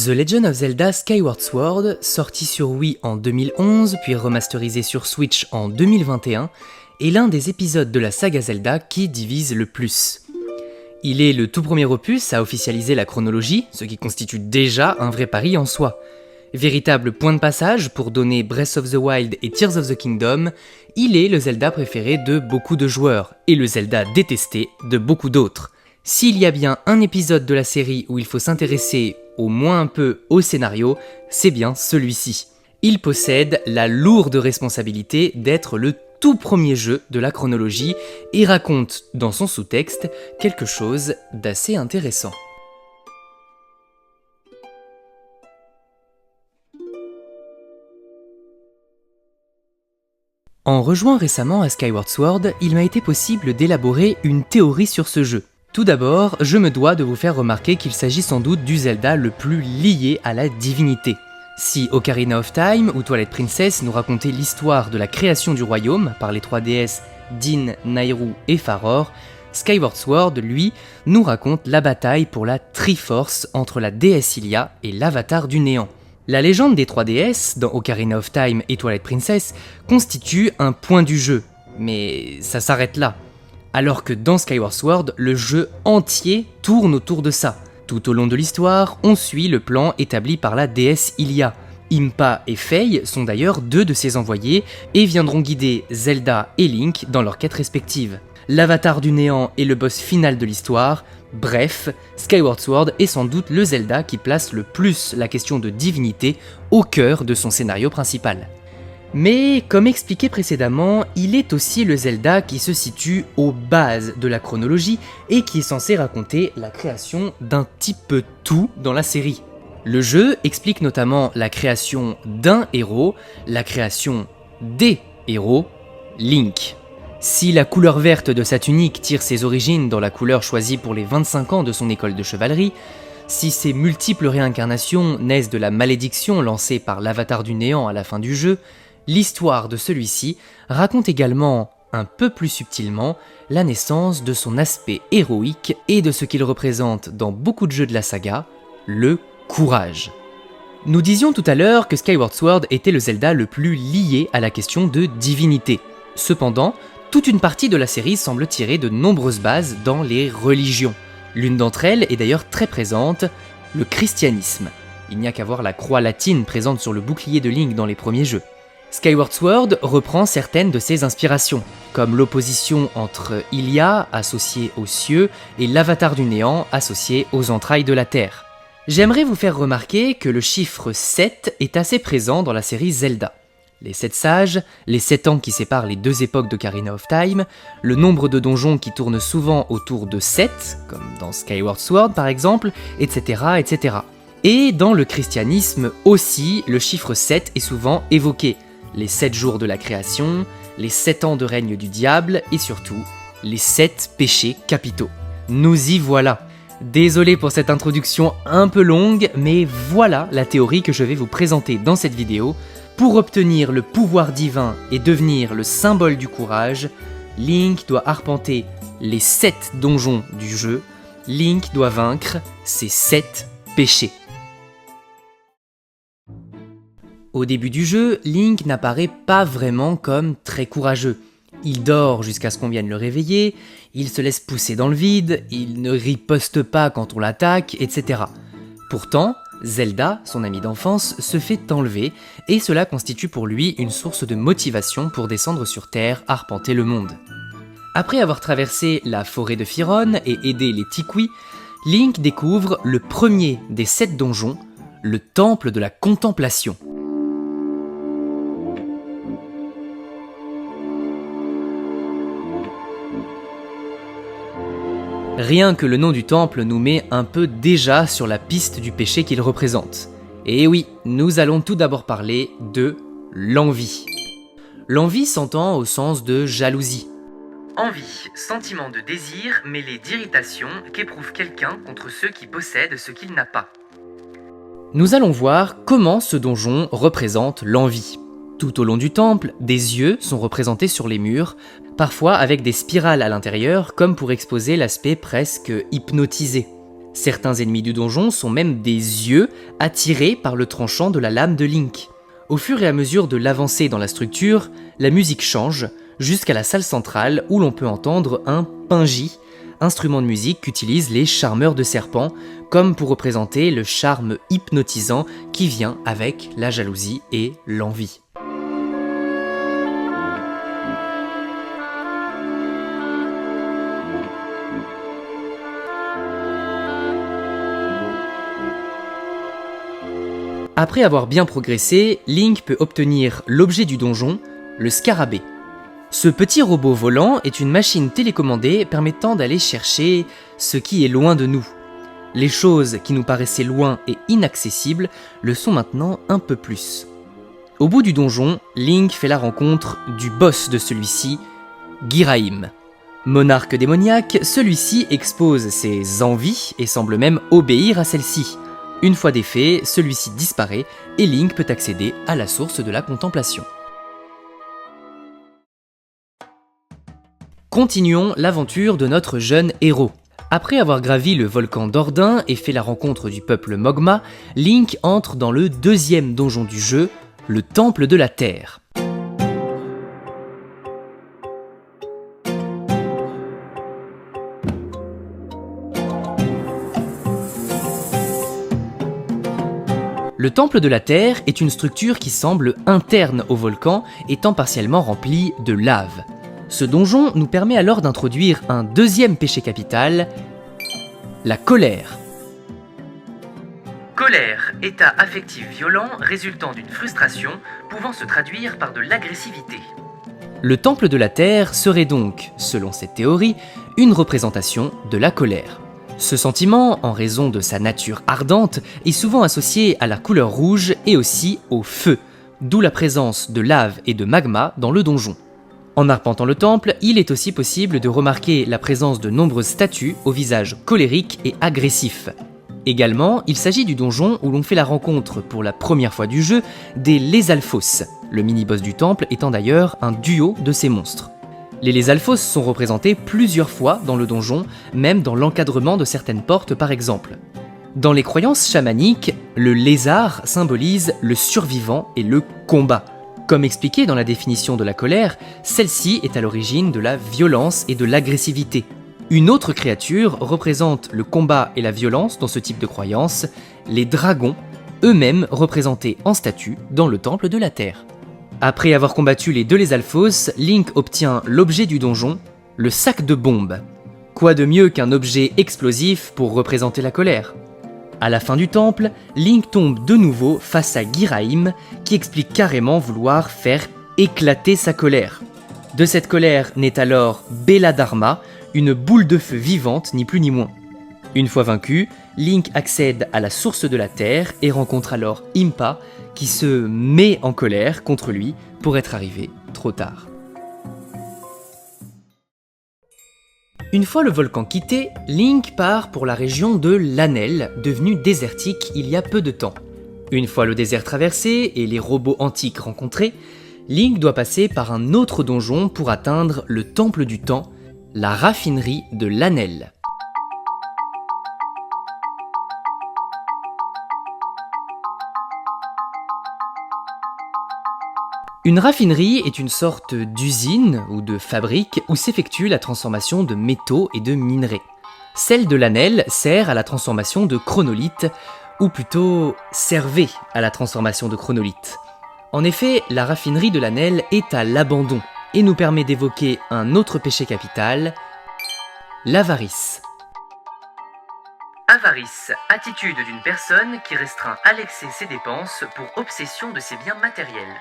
The Legend of Zelda Skyward Sword, sorti sur Wii en 2011 puis remasterisé sur Switch en 2021, est l'un des épisodes de la saga Zelda qui divise le plus. Il est le tout premier opus à officialiser la chronologie, ce qui constitue déjà un vrai pari en soi. Véritable point de passage pour donner Breath of the Wild et Tears of the Kingdom, il est le Zelda préféré de beaucoup de joueurs, et le Zelda détesté de beaucoup d'autres. S'il y a bien un épisode de la série où il faut s'intéresser au moins un peu au scénario, c'est bien celui-ci. Il possède la lourde responsabilité d'être le tout premier jeu de la chronologie et raconte dans son sous-texte quelque chose d'assez intéressant. En rejoignant récemment à Skyward Sword, il m'a été possible d'élaborer une théorie sur ce jeu. Tout d'abord, je me dois de vous faire remarquer qu'il s'agit sans doute du Zelda le plus lié à la divinité. Si Ocarina of Time ou Twilight Princess nous racontaient l'histoire de la création du royaume par les trois déesses Din, Nayru et Farore, Skyward Sword, lui, nous raconte la bataille pour la Triforce entre la déesse Hylia et l'avatar du néant. La légende des trois déesses, dans Ocarina of Time et Twilight Princess, constitue un point du jeu, mais ça s'arrête là. Alors que dans Skyward Sword, le jeu entier tourne autour de ça. Tout au long de l'histoire, on suit le plan établi par la déesse Hylia. Impa et Faye sont d'ailleurs deux de ses envoyés et viendront guider Zelda et Link dans leurs quêtes respectives. L'avatar du néant est le boss final de l'histoire. Bref, Skyward Sword est sans doute le Zelda qui place le plus la question de divinité au cœur de son scénario principal. Mais, comme expliqué précédemment, il est aussi le Zelda qui se situe aux bases de la chronologie et qui est censé raconter la création d'un petit peu tout dans la série. Le jeu explique notamment la création d'un héros, la création des héros, Link. Si la couleur verte de sa tunique tire ses origines dans la couleur choisie pour les 25 ans de son école de chevalerie, si ses multiples réincarnations naissent de la malédiction lancée par l'avatar du néant à la fin du jeu, l'histoire de celui-ci raconte également, un peu plus subtilement, la naissance de son aspect héroïque et de ce qu'il représente dans beaucoup de jeux de la saga, le courage. Nous disions tout à l'heure que Skyward Sword était le Zelda le plus lié à la question de divinité. Cependant, toute une partie de la série semble tirer de nombreuses bases dans les religions. L'une d'entre elles est d'ailleurs très présente, le christianisme. Il n'y a qu'à voir la croix latine présente sur le bouclier de Link dans les premiers jeux. Skyward Sword reprend certaines de ses inspirations, comme l'opposition entre Hylia, associée aux cieux, et l'avatar du néant, associé aux entrailles de la terre. J'aimerais vous faire remarquer que le chiffre 7 est assez présent dans la série Zelda. Les 7 sages, les 7 ans qui séparent les deux époques d'Ocarina of Time, le nombre de donjons qui tournent souvent autour de 7, comme dans Skyward Sword par exemple, etc., etc. Et dans le christianisme aussi, le chiffre 7 est souvent évoqué. Les 7 jours de la création, les 7 ans de règne du diable et surtout, les 7 péchés capitaux. Nous y voilà. Désolé pour cette introduction un peu longue, mais voilà la théorie que je vais vous présenter dans cette vidéo. Pour obtenir le pouvoir divin et devenir le symbole du courage, Link doit arpenter les 7 donjons du jeu. Link doit vaincre ses 7 péchés. Au début du jeu, Link n'apparaît pas vraiment comme très courageux. Il dort jusqu'à ce qu'on vienne le réveiller, il se laisse pousser dans le vide, il ne riposte pas quand on l'attaque, etc. Pourtant, Zelda, son ami d'enfance, se fait enlever et cela constitue pour lui une source de motivation pour descendre sur Terre, arpenter le monde. Après avoir traversé la forêt de Firon et aidé les Tikwi, Link découvre le premier des 7 donjons, le Temple de la Contemplation. Rien que le nom du temple nous met un peu déjà sur la piste du péché qu'il représente. Et oui, nous allons tout d'abord parler de l'envie. L'envie s'entend au sens de jalousie. Envie, sentiment de désir mêlé d'irritation qu'éprouve quelqu'un contre ceux qui possèdent ce qu'il n'a pas. Nous allons voir comment ce donjon représente l'envie. Tout au long du temple, des yeux sont représentés sur les murs, parfois avec des spirales à l'intérieur, comme pour exposer l'aspect presque hypnotisé. Certains ennemis du donjon sont même des yeux attirés par le tranchant de la lame de Link. Au fur et à mesure de l'avancée dans la structure, la musique change jusqu'à la salle centrale où l'on peut entendre un pinji, instrument de musique qu'utilisent les charmeurs de serpents, comme pour représenter le charme hypnotisant qui vient avec la jalousie et l'envie. Après avoir bien progressé, Link peut obtenir l'objet du donjon, le scarabée. Ce petit robot volant est une machine télécommandée permettant d'aller chercher ce qui est loin de nous. Les choses qui nous paraissaient loin et inaccessibles le sont maintenant un peu plus. Au bout du donjon, Link fait la rencontre du boss de celui-ci, Ghirahim. Monarque démoniaque, celui-ci expose ses envies et semble même obéir à celles-ci. Une fois défait, celui-ci disparaît et Link peut accéder à la source de la contemplation. Continuons l'aventure de notre jeune héros. Après avoir gravi le volcan d'Ordin et fait la rencontre du peuple Mogma, Link entre dans le deuxième donjon du jeu, le Temple de la Terre. Le Temple de la Terre est une structure qui semble interne au volcan, étant partiellement remplie de lave. Ce donjon nous permet alors d'introduire un deuxième péché capital, la colère. Colère, état affectif violent résultant d'une frustration pouvant se traduire par de l'agressivité. Le Temple de la Terre serait donc, selon cette théorie, une représentation de la colère. Ce sentiment, en raison de sa nature ardente, est souvent associé à la couleur rouge et aussi au feu, d'où la présence de lave et de magma dans le donjon. En arpentant le temple, il est aussi possible de remarquer la présence de nombreuses statues au visage colérique et agressif. Également, il s'agit du donjon où l'on fait la rencontre pour la première fois du jeu des Lézalfos, le mini-boss du temple étant d'ailleurs un duo de ces monstres. Les Lézalfos sont représentés plusieurs fois dans le donjon, même dans l'encadrement de certaines portes par exemple. Dans les croyances chamaniques, le lézard symbolise le survivant et le combat. Comme expliqué dans la définition de la colère, celle-ci est à l'origine de la violence et de l'agressivité. Une autre créature représente le combat et la violence dans ce type de croyance, les dragons, eux-mêmes représentés en statue dans le Temple de la Terre. Après avoir combattu les deux Lézalfos, Link obtient l'objet du donjon, le sac de bombe. Quoi de mieux qu'un objet explosif pour représenter la colère ? À la fin du temple, Link tombe de nouveau face à Ghirahim, qui explique carrément vouloir faire éclater sa colère. De cette colère naît alors Bella Dharma, une boule de feu vivante ni plus ni moins. Une fois vaincu, Link accède à la source de la Terre et rencontre alors Impa, qui se met en colère contre lui pour être arrivé trop tard. Une fois le volcan quitté, Link part pour la région de Lanel, devenue désertique il y a peu de temps. Une fois le désert traversé et les robots antiques rencontrés, Link doit passer par un autre donjon pour atteindre le Temple du Temps, la raffinerie de Lanel. Une raffinerie est une sorte d'usine ou de fabrique où s'effectue la transformation de métaux et de minerais. Celle de Lanel sert à la transformation de chronolithes, ou plutôt servait à la transformation de chronolithes. En effet, la raffinerie de Lanel est à l'abandon et nous permet d'évoquer un autre péché capital, l'avarice. Avarice, attitude d'une personne qui restreint à l'excès ses dépenses pour obsession de ses biens matériels.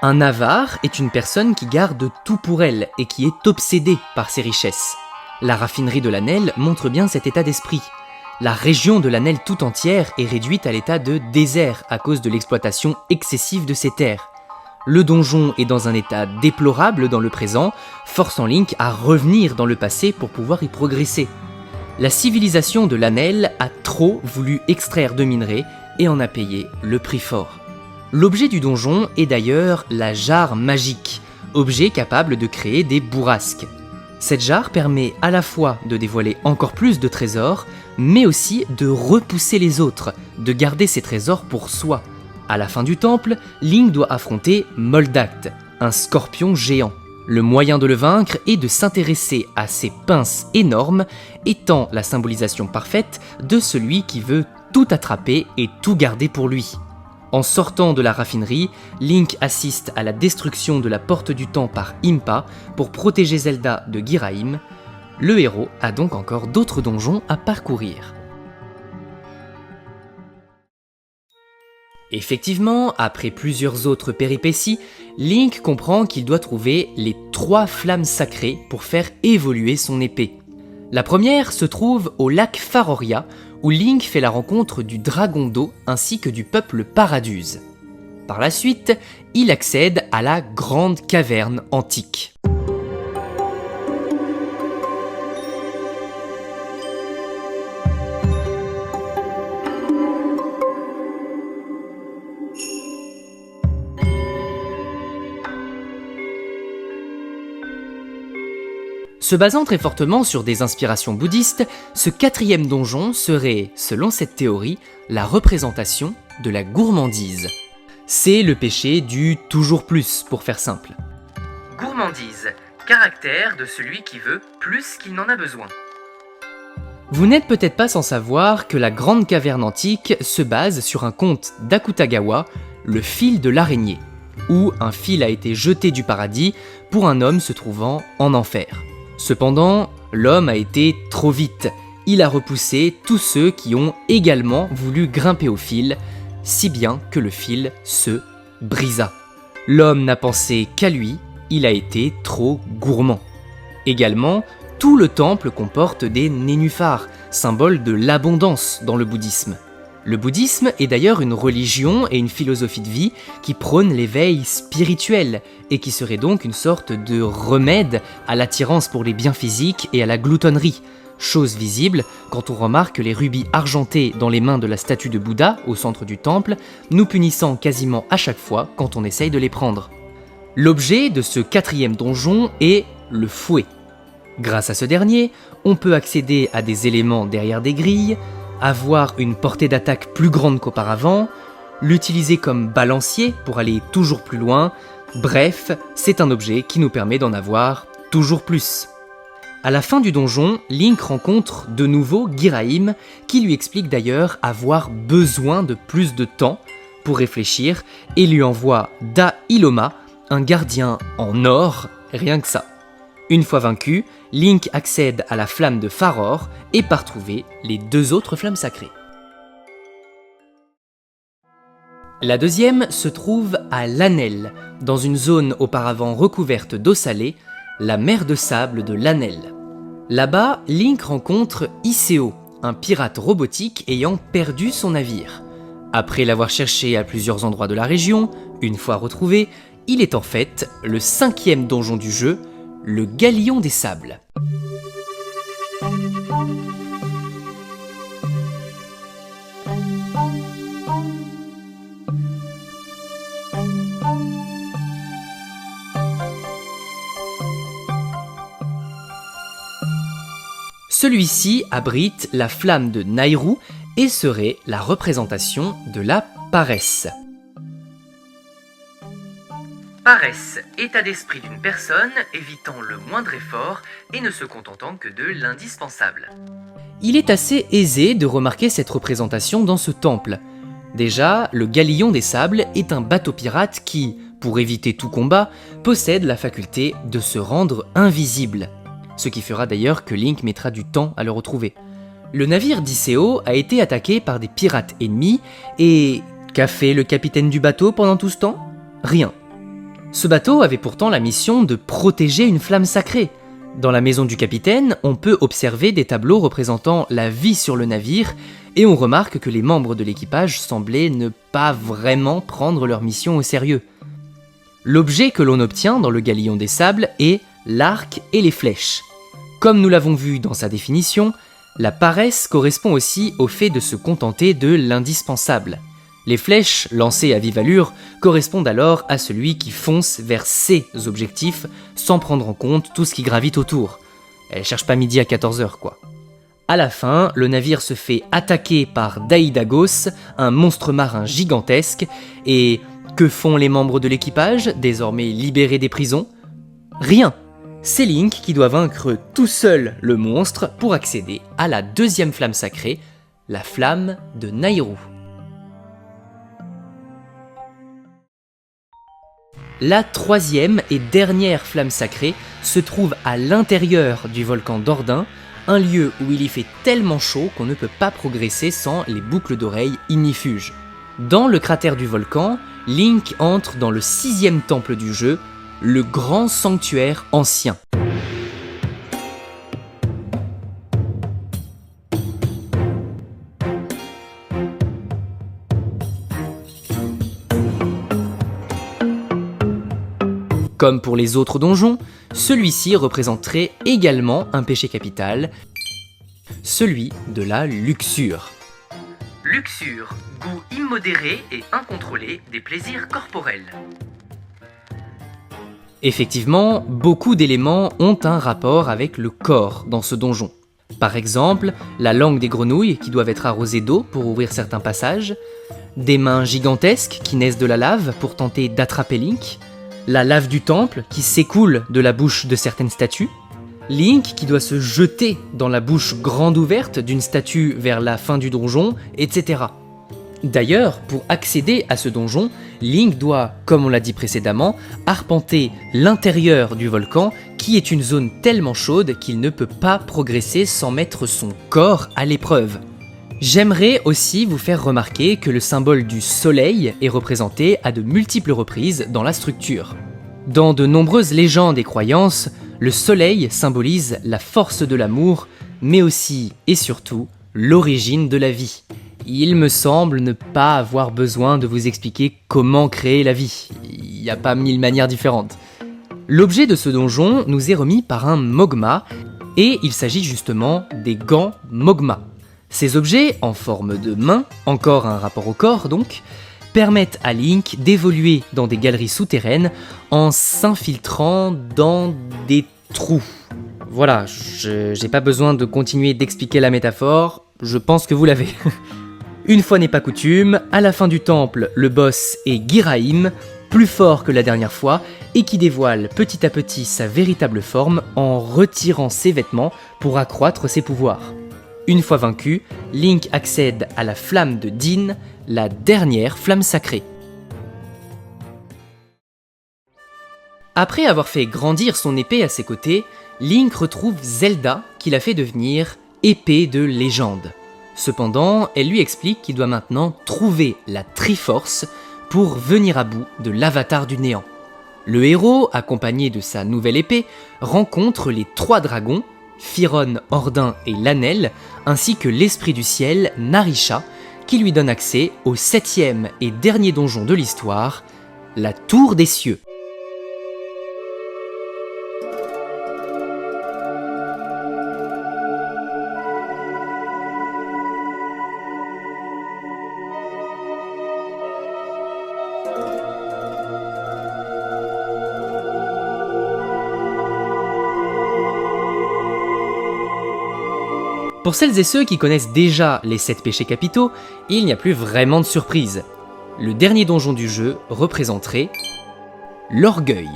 Un avare est une personne qui garde tout pour elle et qui est obsédée par ses richesses. La raffinerie de Lanel montre bien cet état d'esprit. La région de Lanel tout entière est réduite à l'état de désert à cause de l'exploitation excessive de ses terres. Le donjon est dans un état déplorable dans le présent, forçant Link à revenir dans le passé pour pouvoir y progresser. La civilisation de Lanel a trop voulu extraire de minerais et en a payé le prix fort. L'objet du donjon est d'ailleurs la jarre magique, objet capable de créer des bourrasques. Cette jarre permet à la fois de dévoiler encore plus de trésors, mais aussi de repousser les autres, de garder ces trésors pour soi. À la fin du temple, Link doit affronter Moldacht, un scorpion géant. Le moyen de le vaincre est de s'intéresser à ces pinces énormes, étant la symbolisation parfaite de celui qui veut tout attraper et tout garder pour lui. En sortant de la raffinerie, Link assiste à la destruction de la Porte du Temps par Impa pour protéger Zelda de Ghirahim. Le héros a donc encore d'autres donjons à parcourir. Effectivement, après plusieurs autres péripéties, Link comprend qu'il doit trouver les 3 flammes sacrées pour faire évoluer son épée. La première se trouve au lac Faroria, où Link fait la rencontre du dragon d'eau ainsi que du peuple Paraduse. Par la suite, il accède à la grande caverne antique. Se basant très fortement sur des inspirations bouddhistes, ce 4e donjon serait, selon cette théorie, la représentation de la gourmandise. C'est le péché du toujours plus, pour faire simple. Gourmandise, caractère de celui qui veut plus qu'il n'en a besoin. Vous n'êtes peut-être pas sans savoir que la grande caverne antique se base sur un conte d'Akutagawa, le fil de l'araignée, où un fil a été jeté du paradis pour un homme se trouvant en enfer. Cependant, l'homme a été trop vite. Il a repoussé tous ceux qui ont également voulu grimper au fil, si bien que le fil se brisa. L'homme n'a pensé qu'à lui, il a été trop gourmand. Également, tout le temple comporte des nénuphars, symbole de l'abondance dans le bouddhisme. Le bouddhisme est d'ailleurs une religion et une philosophie de vie qui prône l'éveil spirituel et qui serait donc une sorte de remède à l'attirance pour les biens physiques et à la gloutonnerie. Chose visible quand on remarque les rubis argentés dans les mains de la statue de Bouddha au centre du temple, nous punissant quasiment à chaque fois quand on essaye de les prendre. L'objet de ce 4e donjon est le fouet. Grâce à ce dernier, on peut accéder à des éléments derrière des grilles, avoir une portée d'attaque plus grande qu'auparavant, l'utiliser comme balancier pour aller toujours plus loin, bref, c'est un objet qui nous permet d'en avoir toujours plus. À la fin du donjon, Link rencontre de nouveau Ghirahim, qui lui explique d'ailleurs avoir besoin de plus de temps pour réfléchir et lui envoie Da Iloma, un gardien en or, rien que ça. Une fois vaincu, Link accède à la flamme de Farore et part trouver les 2 autres flammes sacrées. La deuxième se trouve à Lanel, dans une zone auparavant recouverte d'eau salée, la mer de sable de Lanel. Là-bas, Link rencontre Iseo, un pirate robotique ayant perdu son navire. Après l'avoir cherché à plusieurs endroits de la région, une fois retrouvé, il est en fait le 5e donjon du jeu, le Galion des Sables. Celui-ci abrite la flamme de Nayru et serait la représentation de la paresse. Paresse, état d'esprit d'une personne évitant le moindre effort et ne se contentant que de l'indispensable. Il est assez aisé de remarquer cette représentation dans ce temple. Déjà, le Galion des Sables est un bateau pirate qui, pour éviter tout combat, possède la faculté de se rendre invisible. Ce qui fera d'ailleurs que Link mettra du temps à le retrouver. Le navire d'Iseo a été attaqué par des pirates ennemis et... qu'a fait le capitaine du bateau pendant tout ce temps ? Rien. Ce bateau avait pourtant la mission de protéger une flamme sacrée. Dans la maison du capitaine, on peut observer des tableaux représentant la vie sur le navire et on remarque que les membres de l'équipage semblaient ne pas vraiment prendre leur mission au sérieux. L'objet que l'on obtient dans le Galion des Sables est l'arc et les flèches. Comme nous l'avons vu dans sa définition, la paresse correspond aussi au fait de se contenter de l'indispensable. Les flèches, lancées à vive allure, correspondent alors à celui qui fonce vers ses objectifs sans prendre en compte tout ce qui gravite autour. Elle cherche pas midi à 14h quoi. À la fin, le navire se fait attaquer par Daïdagos, un monstre marin gigantesque, et que font les membres de l'équipage, désormais libérés des prisons? Rien. C'est Link qui doit vaincre tout seul le monstre pour accéder à la deuxième flamme sacrée, la flamme de Nayru. La troisième et dernière flamme sacrée se trouve à l'intérieur du volcan d'Ordin, un lieu où il y fait tellement chaud qu'on ne peut pas progresser sans les boucles d'oreilles ignifuges. Dans le cratère du volcan, Link entre dans le 6e temple du jeu, le grand sanctuaire ancien. Comme pour les autres donjons, celui-ci représenterait également un péché capital, celui de la luxure. Luxure, goût immodéré et incontrôlé des plaisirs corporels. Effectivement, beaucoup d'éléments ont un rapport avec le corps dans ce donjon. Par exemple, la langue des grenouilles qui doivent être arrosées d'eau pour ouvrir certains passages, des mains gigantesques qui naissent de la lave pour tenter d'attraper Link, la lave du temple qui s'écoule de la bouche de certaines statues, Link qui doit se jeter dans la bouche grande ouverte d'une statue vers la fin du donjon, etc. D'ailleurs, pour accéder à ce donjon, Link doit, comme on l'a dit précédemment, arpenter l'intérieur du volcan qui est une zone tellement chaude qu'il ne peut pas progresser sans mettre son corps à l'épreuve. J'aimerais aussi vous faire remarquer que le symbole du soleil est représenté à de multiples reprises dans la structure. Dans de nombreuses légendes et croyances, le soleil symbolise la force de l'amour, mais aussi et surtout l'origine de la vie. Il me semble ne pas avoir besoin de vous expliquer comment créer la vie, il n'y a pas 1000 manières différentes. L'objet de ce donjon nous est remis par un Mogma, et il s'agit justement des gants Mogma. Ces objets, en forme de main, encore un rapport au corps donc, permettent à Link d'évoluer dans des galeries souterraines en s'infiltrant dans des trous. Voilà, j'ai pas besoin de continuer d'expliquer la métaphore, je pense que vous l'avez. Une fois n'est pas coutume, à la fin du temple, le boss est Ghirahim, plus fort que la dernière fois, et qui dévoile petit à petit sa véritable forme en retirant ses vêtements pour accroître ses pouvoirs. Une fois vaincu, Link accède à la flamme de Din, la dernière flamme sacrée. Après avoir fait grandir son épée à ses côtés, Link retrouve Zelda qui l'a fait devenir épée de légende. Cependant, elle lui explique qu'il doit maintenant trouver la Triforce pour venir à bout de l'avatar du néant. Le héros, accompagné de sa nouvelle épée, rencontre les 3 dragons, Firon, Ordin et Lanel, ainsi que l'esprit du ciel, Narisha, qui lui donne accès au 7e et dernier donjon de l'histoire, la Tour des Cieux. Pour celles et ceux qui connaissent déjà les 7 péchés capitaux, il n'y a plus vraiment de surprise. Le dernier donjon du jeu représenterait l'orgueil.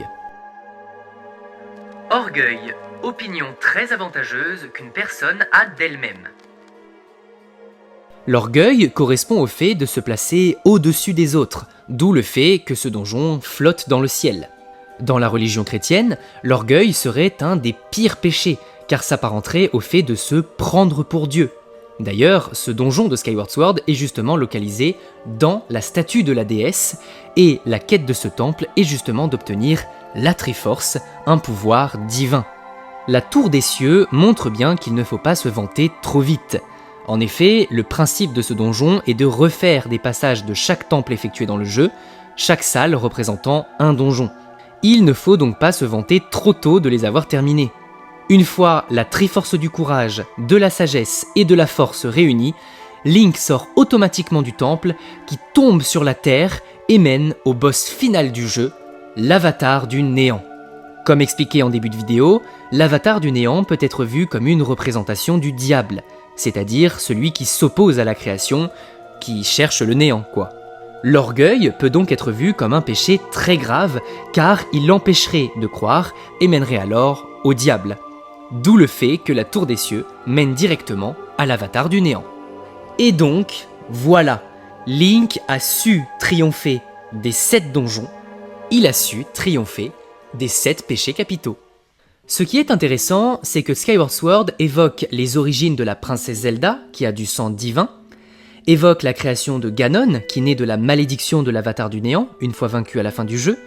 Orgueil, opinion très avantageuse qu'une personne a d'elle-même. L'orgueil correspond au fait de se placer au-dessus des autres, d'où le fait que ce donjon flotte dans le ciel. Dans la religion chrétienne, l'orgueil serait un des pires péchés, car s'apparenterait au fait de se prendre pour Dieu. D'ailleurs, ce donjon de Skyward Sword est justement localisé dans la statue de la déesse, et la quête de ce temple est justement d'obtenir la Triforce, un pouvoir divin. La Tour des Cieux montre bien qu'il ne faut pas se vanter trop vite. En effet, le principe de ce donjon est de refaire des passages de chaque temple effectué dans le jeu, chaque salle représentant un donjon. Il ne faut donc pas se vanter trop tôt de les avoir terminés. Une fois la Triforce du courage, de la sagesse et de la force réunies, Link sort automatiquement du temple qui tombe sur la terre et mène au boss final du jeu, l'avatar du néant. Comme expliqué en début de vidéo, l'avatar du néant peut être vu comme une représentation du diable, c'est-à-dire celui qui s'oppose à la création, qui cherche le néant, quoi. L'orgueil peut donc être vu comme un péché très grave, car il l'empêcherait de croire et mènerait alors au diable. D'où le fait que la tour des cieux mène directement à l'avatar du néant. Et donc, voilà, Link a su triompher des 7 donjons, il a su triompher des 7 péchés capitaux. Ce qui est intéressant, c'est que Skyward Sword évoque les origines de la princesse Zelda, qui a du sang divin, évoque la création de Ganon, qui naît de la malédiction de l'avatar du néant, une fois vaincu à la fin du jeu,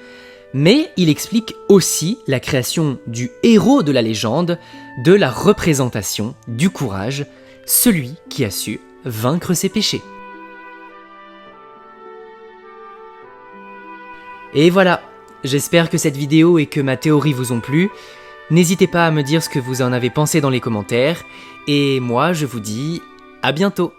mais il explique aussi la création du héros de la légende, de la représentation du courage, celui qui a su vaincre ses péchés. Et voilà, j'espère que cette vidéo et que ma théorie vous ont plu. N'hésitez pas à me dire ce que vous en avez pensé dans les commentaires, et moi je vous dis à bientôt.